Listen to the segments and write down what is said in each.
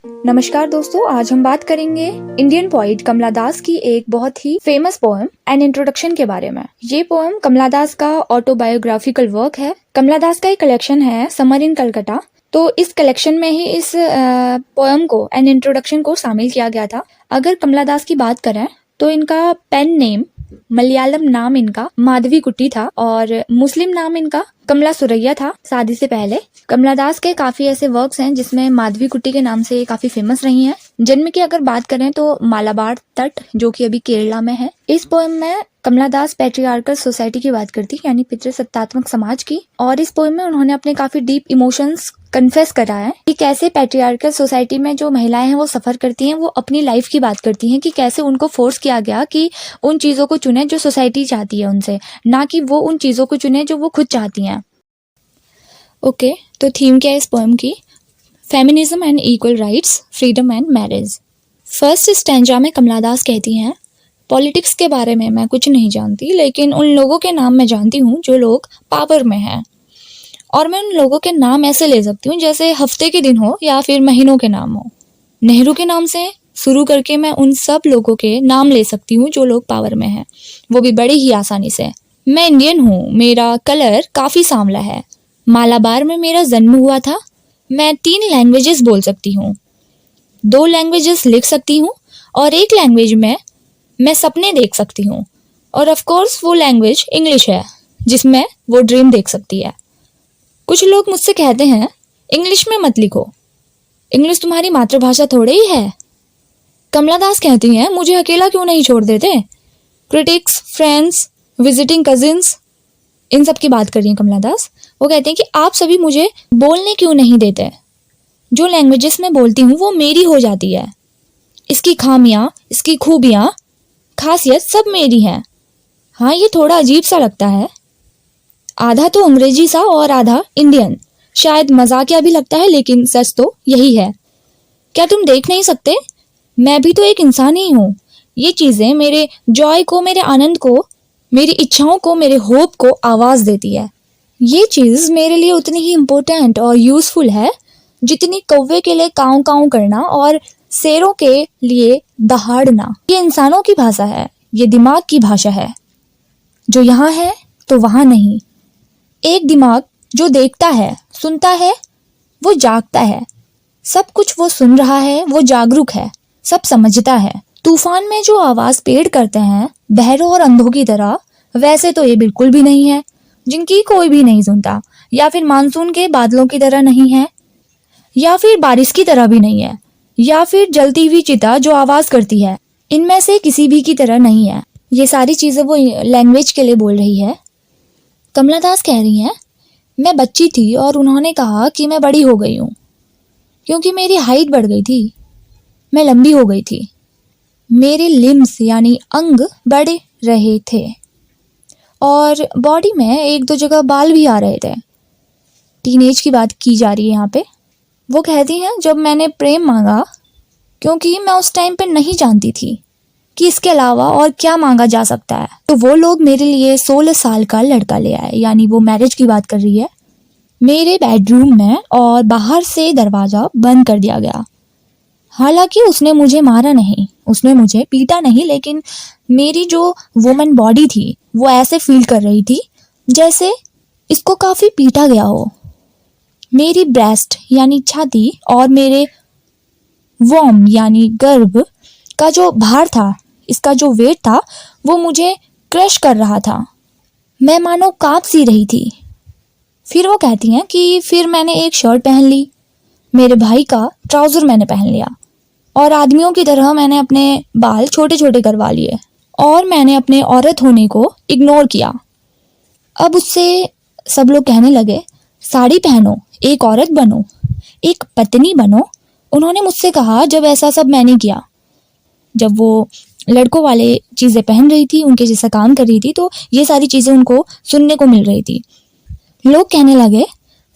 नमस्कार दोस्तों, आज हम बात करेंगे इंडियन पोइट कमला दास की एक बहुत ही फेमस पोएम एन इंट्रोडक्शन के बारे में। ये पोएम कमला दास का ऑटोबायोग्राफिकल वर्क है। कमला दास का एक कलेक्शन है समर इन कलकत्ता। तो इस कलेक्शन में ही इस पोएम को एन इंट्रोडक्शन को शामिल किया गया था। अगर कमला दास की बात करें तो इनका पेन नेम मलयालम नाम इनका माधवी कुट्टी था और मुस्लिम नाम इनका कमला सुरैया था। शादी से पहले कमला दास के काफी ऐसे वर्क्स हैं जिसमें माधवी कुट्टी के नाम से काफी फेमस रही हैं। जन्म की अगर बात करें तो मालाबार तट, जो कि अभी केरला में है। इस पोएम में कमला दास पैट्रियार्कल सोसाइटी की बात करती है, यानी पितृसत्तात्मक समाज की। और इस पोएम में उन्होंने अपने काफी डीप इमोशंस कन्फेस करा है कि कैसे पैट्रियार्कल सोसाइटी में जो महिलाएं हैं वो सफर करती हैं। वो अपनी लाइफ की बात करती हैं कि कैसे उनको फोर्स किया गया कि उन चीजों को चुने जो सोसाइटी चाहती है उनसे, ना कि वो उन चीजों को चुने जो वो खुद चाहती हैं। ओके, तो थीम क्या है इस पोएम की? Feminism and equal rights, freedom and marriage. First stanza में कमला दास कहती हैं, पॉलिटिक्स के बारे में मैं कुछ नहीं जानती, लेकिन उन लोगों के नाम मैं जानती हूँ जो लोग पावर में हैं। और मैं उन लोगों के नाम ऐसे ले सकती हूँ जैसे हफ्ते के दिन हो या फिर महीनों के नाम हो। नेहरू के नाम से शुरू करके मैं उन सब लोगों के नाम ले सकती हूँ जो लोग पावर में हैं, वो भी बड़ी ही आसानी से। मैं इंडियन हूँ, मेरा कलर काफ़ी सांवला है, मालाबार में मेरा जन्म हुआ था, मैं 3 लैंग्वेजेस बोल सकती हूँ, 2 लैंग्वेजेस लिख सकती हूँ और 1 लैंग्वेज में मैं सपने देख सकती हूँ। और ऑफ कोर्स वो लैंग्वेज इंग्लिश है जिसमें वो ड्रीम देख सकती है। कुछ लोग मुझसे कहते हैं इंग्लिश में मत लिखो, इंग्लिश तुम्हारी मातृभाषा थोड़े ही है। कमला दास कहती हैं, मुझे अकेला क्यों नहीं छोड़ देते? क्रिटिक्स, फ्रेंड्स, विजिटिंग कजिन्स, इन सब की बात कर रही हैं कमला दास। वो कहते हैं कि आप सभी मुझे बोलने क्यों नहीं देते? जो लैंग्वेजेस मैं बोलती हूँ वो मेरी हो जाती है, इसकी खामियाँ, इसकी खूबियाँ, खासियत सब मेरी हैं। हाँ, ये थोड़ा अजीब सा लगता है, आधा तो अंग्रेजी सा और आधा इंडियन। शायद मजाकिया भी लगता है, लेकिन सच तो यही है। क्या तुम देख नहीं सकते? मैं भी तो एक इंसान ही हूँ। ये चीजें मेरे जॉय को, मेरे आनंद को, मेरी इच्छाओं को, मेरे होप को आवाज देती है। ये चीज मेरे लिए उतनी ही इम्पोर्टेंट और यूजफुल है जितनी कौवे के लिए काऊ काऊ करना और शेरों के लिए दहाड़ना। ये इंसानों की भाषा है, ये दिमाग की भाषा है, जो यहाँ है तो वहां नहीं। एक दिमाग जो देखता है, सुनता है, वो जागता है। सब कुछ वो सुन रहा है, वो जागरूक है, सब समझता है। तूफान में जो आवाज पेड़ करते हैं बहरों और अंधों की तरह, वैसे तो ये बिल्कुल भी नहीं है, जिनकी कोई भी नहीं सुनता। या फिर मानसून के बादलों की तरह नहीं है, या फिर बारिश की तरह भी नहीं है, या फिर जलती हुई चिता जो आवाज करती है। इनमें से किसी भी की तरह नहीं है। ये सारी चीजें वो लैंग्वेज के लिए बोल रही है। कमला दास कह रही हैं, मैं बच्ची थी और उन्होंने कहा कि मैं बड़ी हो गई हूँ, क्योंकि मेरी हाइट बढ़ गई थी, मैं लंबी हो गई थी, मेरे लिम्स यानी अंग बढ़ रहे थे और बॉडी में 1-2 जगह बाल भी आ रहे थे। टीनेज की बात की जा रही है यहाँ पे। वो कहती हैं, जब मैंने प्रेम मांगा, क्योंकि मैं उस टाइम पे नहीं जानती थी कि इसके अलावा और क्या मांगा जा सकता है, तो वो लोग मेरे लिए 16 साल का लड़का ले आए, यानी वो मैरिज की बात कर रही है, मेरे बेडरूम में, और बाहर से दरवाजा बंद कर दिया गया। हालांकि उसने मुझे मारा नहीं, उसने मुझे पीटा नहीं, लेकिन मेरी जो वुमन बॉडी थी वो ऐसे फील कर रही थी जैसे इसको काफी पीटा गया हो। मेरी ब्रेस्ट यानी छाती और मेरे वॉम यानी गर्भ का जो भार था, इसका जो वेट था, वो मुझे क्रश कर रहा था। मैं मानो कांप सी रही थी। फिर वो कहती हैं कि फिर मैंने एक शर्ट पहन ली, मेरे भाई का ट्राउजर मैंने पहन लिया, और आदमियों की तरह मैंने अपने बाल छोटे छोटे करवा लिए, और मैंने अपने औरत होने को इग्नोर किया। अब उससे सब लोग कहने लगे, साड़ी पहनो, एक औरत बनो, एक पत्नी बनो। उन्होंने मुझसे कहा, जब ऐसा सब मैंने किया, जब वो लड़कों वाले चीज़ें पहन रही थी, उनके जैसा काम कर रही थी, तो ये सारी चीज़ें उनको सुनने को मिल रही थी। लोग कहने लगे,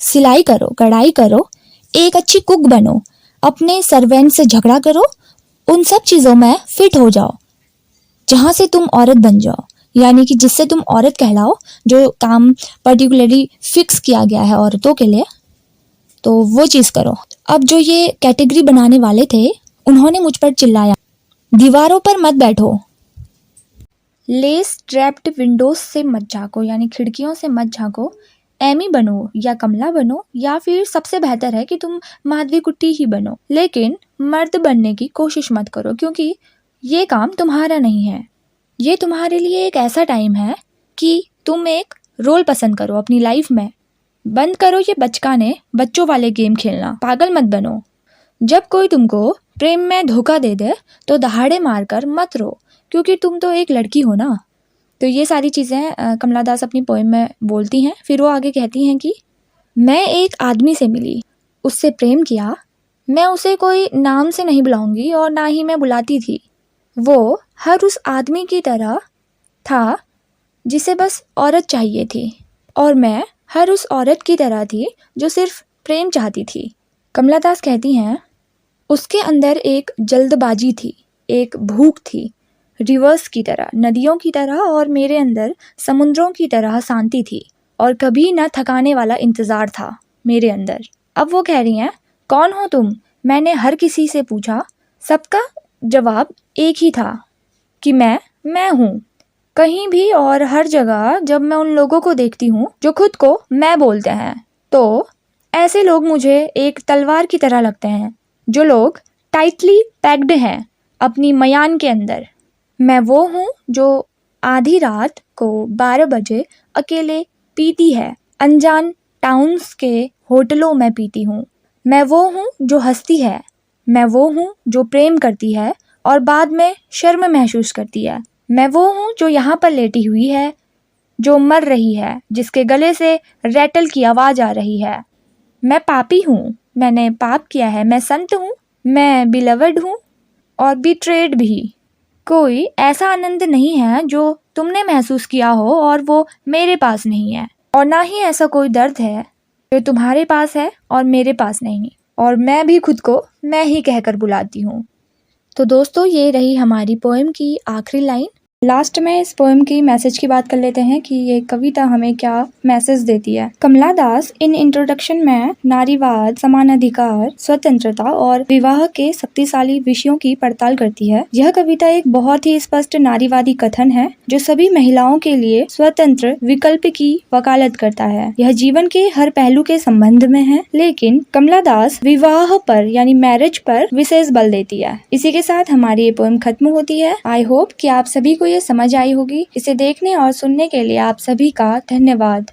सिलाई करो, कढ़ाई करो, एक अच्छी कुक बनो, अपने सर्वेंट से झगड़ा करो, उन सब चीज़ों में फिट हो जाओ जहाँ से तुम औरत बन जाओ, यानी कि जिससे तुम औरत कहलाओ, जो काम पर्टिकुलरली फिक्स किया गया है औरतों के लिए, तो वो चीज़ करो। अब जो ये कैटेगरी बनाने वाले थे उन्होंने मुझ पर चिल्लाया, दीवारों पर मत बैठो, लेस ट्रैप्ड विंडोज से मत झांको, यानी खिड़कियों से मत झांको, एमी बनो या कमला बनो, या फिर सबसे बेहतर है कि तुम माधवी कुट्टी ही बनो, लेकिन मर्द बनने की कोशिश मत करो क्योंकि ये काम तुम्हारा नहीं है। ये तुम्हारे लिए एक ऐसा टाइम है कि तुम एक रोल पसंद करो अपनी लाइफ में। बंद करो ये बचकाने बच्चों वाले गेम खेलना, पागल मत बनो। जब कोई तुमको प्रेम में धोखा दे दे तो दहाड़े मारकर मत रो क्योंकि तुम तो एक लड़की हो ना। तो ये सारी चीज़ें कमला दास अपनी पोएम में बोलती हैं। फिर वो आगे कहती हैं कि मैं एक आदमी से मिली, उससे प्रेम किया, मैं उसे कोई नाम से नहीं बुलाऊंगी और ना ही मैं बुलाती थी। वो हर उस आदमी की तरह था जिसे बस औरत चाहिए थी, और मैं हर उस औरत की तरह थी जो सिर्फ प्रेम चाहती थी। कमला दास कहती हैं, उसके अंदर एक जल्दबाजी थी, एक भूख थी, रिवर्स की तरह, नदियों की तरह, और मेरे अंदर समुद्रों की तरह शांति थी और कभी न थकाने वाला इंतज़ार था मेरे अंदर। अब वो कह रही हैं, कौन हो तुम? मैंने हर किसी से पूछा, सबका जवाब एक ही था कि मैं हूँ। कहीं भी और हर जगह जब मैं उन लोगों को देखती हूँ जो खुद को मैं बोलते हैं, तो ऐसे लोग मुझे एक तलवार की तरह लगते हैं, जो लोग टाइटली पैक्ड हैं अपनी मयान के अंदर। मैं वो हूँ जो आधी रात को 12 बजे अकेले पीती है, अनजान टाउन्स के होटलों में पीती हूँ। मैं वो हूँ जो हंसती है, मैं वो हूँ जो प्रेम करती है और बाद में शर्म महसूस करती है। मैं वो हूँ जो यहाँ पर लेटी हुई है, जो मर रही है, जिसके गले से रैटल की आवाज़ आ रही है। मैं पापी हूँ, मैंने पाप किया है, मैं संत हूँ, मैं बिलवड हूँ और बिट्रेड भी। कोई ऐसा आनंद नहीं है जो तुमने महसूस किया हो और वो मेरे पास नहीं है, और ना ही ऐसा कोई दर्द है जो तुम्हारे पास है और मेरे पास नहीं, और मैं भी खुद को मैं ही कहकर बुलाती हूँ। तो दोस्तों, ये रही हमारी पोएम की आखिरी लाइन। लास्ट में इस पोएम की मैसेज की बात कर लेते हैं कि ये कविता हमें क्या मैसेज देती है। कमला दास इन इंट्रोडक्शन में नारीवाद, समान अधिकार, स्वतंत्रता और विवाह के शक्तिशाली विषयों की पड़ताल करती है। यह कविता एक बहुत ही स्पष्ट नारीवादी कथन है जो सभी महिलाओं के लिए स्वतंत्र विकल्प की वकालत करता है। यह जीवन के हर पहलू के संबंध में है, लेकिन कमला दास विवाह पर यानी मैरिज पर विशेष बल देती है। इसी के साथ हमारी ये पोएम खत्म होती है। आई होप कि आप सभी को ये समझ आई होगी। इसे देखने और सुनने के लिए आप सभी का धन्यवाद।